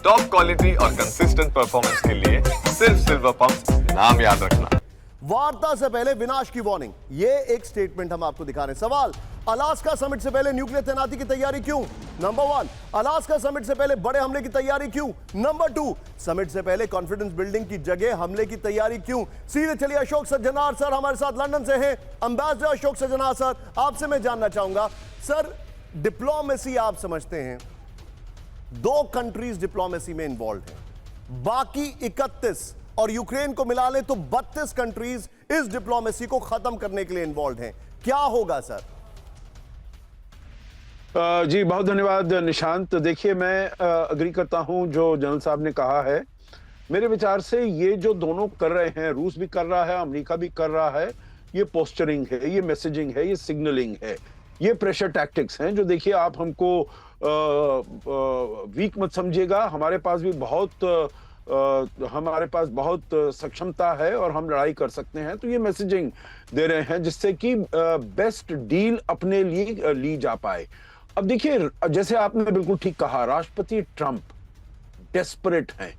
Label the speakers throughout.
Speaker 1: Top quality और consistent performance के लिए सिर्फ सिल्वर पंप्स, नाम याद रखना।
Speaker 2: वार्ता से पहले विनाश की वार्निंग, ये एक स्टेटमेंट हम आपको दिखा रहे हैं। सवाल, अलास्का समिट से पहले न्यूक्लियर तैनाती की तैयारी क्यों? नंबर 1, अलास्का समिट से पहले बड़े हमले की तैयारी क्यों? नंबर 2, समिट से पहले कॉन्फिडेंस बिल्डिंग की जगह हमले की तैयारी क्यों? सीधे चलिए, अशोक सज्जनार सर हमारे साथ लंदन से हैं। एम्बेसडर अशोक सज्जनार सर, आपसे मैं जानना चाहूंगा सर, डिप्लोमेसी आप समझते हैं 2 कंट्रीज डिप्लोमेसी में इन्वॉल्व हैं, बाकी 31 और यूक्रेन को मिला लें तो 32 कंट्रीज इस डिप्लोमेसी को खत्म करने के लिए इन्वॉल्व हैं। क्या होगा सर?
Speaker 3: जी बहुत धन्यवाद निशांत। देखिए, मैं अग्री करता हूं जो जनरल साहब ने कहा है। मेरे विचार से ये जो दोनों कर रहे हैं, रूस भी कर रहा है, अमेरिका भी कर रहा है, ये पोस्चरिंग है, ये मैसेजिंग है, ये सिग्नलिंग है, ये प्रेशर टैक्टिक्स हैं। जो देखिए, आप हमको वीक मत समझिएगा, हमारे पास बहुत सक्षमता है और हम लड़ाई कर सकते हैं। तो ये मैसेजिंग दे रहे हैं जिससे कि बेस्ट डील अपने लिए ली जा पाए। अब देखिए, जैसे आपने बिल्कुल ठीक कहा, राष्ट्रपति ट्रंप डेस्परेट हैं,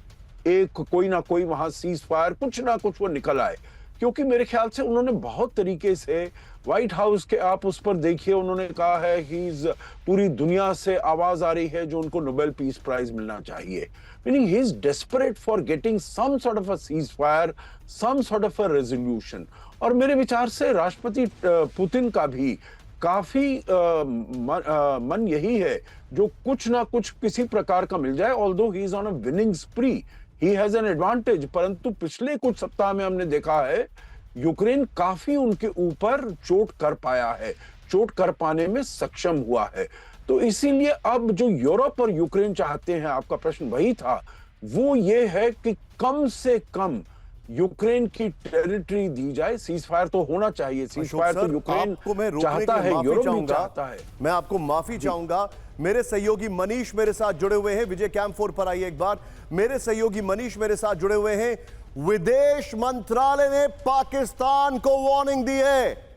Speaker 3: एक कोई ना कोई वहां सीज फायर कुछ ना कुछ वो निकल आए, क्योंकि मेरे ख्याल से उन्होंने बहुत तरीके से व्हाइट हाउस के, आप उस पर देखिए, उन्होंने कहा है ही पूरी दुनिया से आवाज आ रही है जो उनको नोबेल पीस प्राइज मिलना चाहिए। Meaning he is desperate for getting some sort of a ceasefire, some sort of a resolution. और मेरे विचार से राष्ट्रपति पुतिन का भी काफी मन यही है जो कुछ ना कुछ किसी प्रकार का मिल जाए। Although he is on a winning स्प्री, he has an advantage, परंतु पिछले कुछ सप्ताह में हमने देखा है यूक्रेन काफी उनके ऊपर चोट कर पाया है, चोट कर पाने में सक्षम हुआ है। तो इसीलिए अब जो यूरोप और यूक्रेन चाहते हैं, आपका प्रश्न वही था, वो ये है कि कम से कम यूक्रेन की टेरिटरी दी जाए। सीज फायर तो होना चाहिए, सीज फायर तो यूक्रेन चाहता है, यूरोप भी चाहता है।
Speaker 2: मैं आपको माफी चाहूंगा। मेरे सहयोगी मनीष मेरे साथ जुड़े हुए हैं, विजय कैंप 4 पर आइए एक बार। मेरे सहयोगी मनीष मेरे साथ जुड़े हुए हैं। विदेश मंत्रालय ने पाकिस्तान को वार्निंग दी है।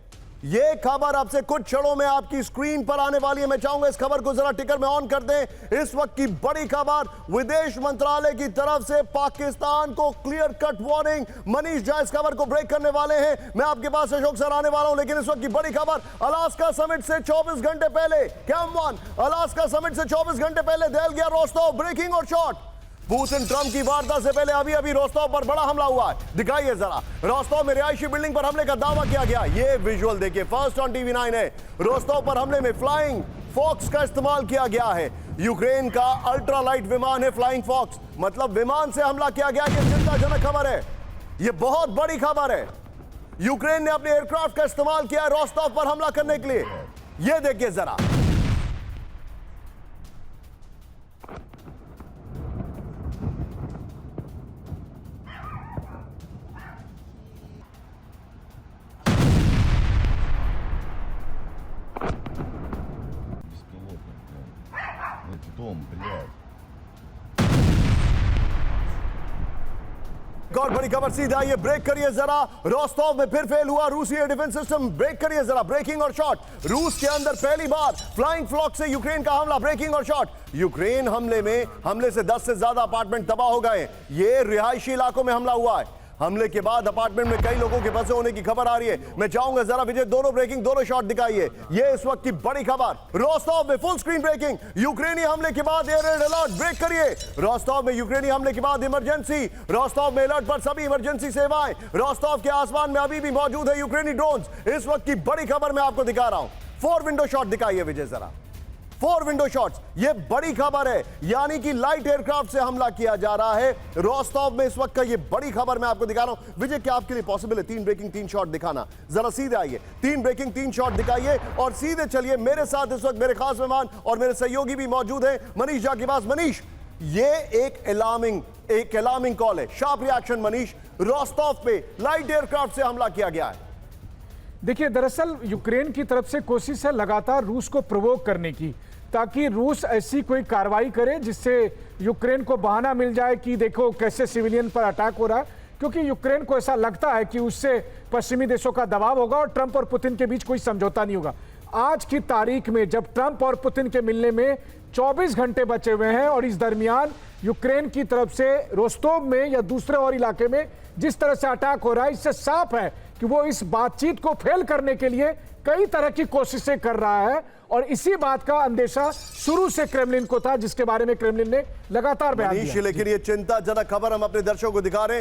Speaker 2: यह खबर अब से कुछ क्षणों में आपकी स्क्रीन पर आने वाली है। मैं चाहूंगा इस खबर को जरा टिकर में ऑन कर दें। इस वक्त की बड़ी खबर, विदेश मंत्रालय की तरफ से पाकिस्तान को क्लियर कट वार्निंग। मनीष जहां इस खबर को ब्रेक करने वाले हैं, मैं आपके पास अशोक सर आने वाला हूं, लेकिन इस वक्त की बड़ी खबर, अलास्का समिट से 24 घंटे पहले, कैंप 1 अलास्का समिट से 24 घंटे पहले दहल गया रोस्तव। ब्रेकिंग और शॉट, पुतिन ट्रंप की वार्ता से पहले अभी अभी रोस्तव पर बड़ा हमला हुआ है। दिखाइए जरा, रोस्तव में रिहायशी बिल्डिंग पर हमले का दावा किया गया। ये विजुअल देखिए, फर्स्ट ऑन टीवी 9 है। रोस्तव पर हमले में फ्लाइंग फॉक्स का इस्तेमाल किया गया है। यूक्रेन का अल्ट्रा लाइट विमान है फ्लाइंग फॉक्स, मतलब विमान से हमला किया गया। ये चिंताजनक खबर है, ये बहुत बड़ी खबर है। यूक्रेन ने अपने एयरक्राफ्ट का इस्तेमाल किया है रोस्तव पर हमला करने के लिए। ये देखिए जरा, और बड़ी खबर सीधा, ये ब्रेक करिए जरा। रोस्तव में फिर फेल हुआ रूसी एयर डिफेंस सिस्टम। ब्रेक करिए जरा, ब्रेकिंग और शॉट। रूस के अंदर पहली बार फ्लाइंग फ्लॉक से यूक्रेन का हमला। ब्रेकिंग और शॉट। यूक्रेन हमले से 10 से ज्यादा अपार्टमेंट तबाह हो गए। ये रिहायशी इलाकों में हमला हुआ है। हमले के बाद अपार्टमेंट में कई लोगों के फंसे होने की खबर आ रही है। मैं चाहूंगा जरा विजय दोनों ब्रेकिंग, दोनों शॉट दिखाइए। ये इस वक्त की बड़ी खबर, रोस्तव में फुल स्क्रीन ब्रेकिंग। यूक्रेनी हमले के बाद एयर रेड अलर्ट। ब्रेक करिए, रोस्तव में यूक्रेनी हमले के बाद इमरजेंसी। रोस्तव में अलर्ट पर सभी इमरजेंसी सेवाएं। रोस्तव के आसमान में अभी भी मौजूद है यूक्रेनी ड्रोन्स। इस वक्त की बड़ी खबर मैं आपको दिखा रहा हूं। 4 विंडो शॉट दिखाइए विजय जरा, 4 विंडो शॉट्स। ये बड़ी खबर है, यानी कि लाइट एयरक्राफ्ट से हमला किया जा रहा है रोस्तव में। इस वक्त का ये बड़ी खबर मैं आपको दिखा रहा हूं। विजय, क्या आपके लिए पॉसिबल है 3 ब्रेकिंग 3 शॉट दिखाना? जरा सीधे आइए, 3 ब्रेकिंग 3 शॉट दिखाइए और सीधे चलिए। मेरे साथ इस वक्त मेरे खास मेहमान और मेरे सहयोगी भी मौजूद हैं, मनीष झा के पास। मनीष, ये एक अलार्मिंग कॉल है, शार्प रिएक्शन मनीष। रोस्तव पे लाइट एयरक्राफ्ट से हमला किया गया है।
Speaker 4: देखिए, दरअसल यूक्रेन की तरफ से कोशिश है लगातार रूस को प्रोवोक करने की, ताकि रूस ऐसी कोई कार्रवाई करे जिससे यूक्रेन को बहाना मिल जाए कि देखो कैसे सिविलियन पर अटैक हो रहा है। क्योंकि यूक्रेन को ऐसा लगता है कि उससे पश्चिमी देशों का दबाव होगा और ट्रंप और पुतिन के बीच कोई समझौता नहीं होगा। आज की तारीख में जब ट्रंप और पुतिन के मिलने में 24 घंटे बचे हुए हैं और इस दरमियान यूक्रेन की तरफ से रोस्तोव में या दूसरे और इलाके में जिस तरह से अटैक हो रहा है, इससे साफ है कि वो इस बातचीत को फेल करने के लिए कई तरह की कोशिशें कर रहा है और इसी बात का अंदेशा शुरू से क्रेमलिन को था, जिसके बारे में क्रेमलिन ने लगातार बयान दिया।
Speaker 2: लेकिन ये चिंताजनक खबर हम अपने दर्शकों को दिखा रहे हैं।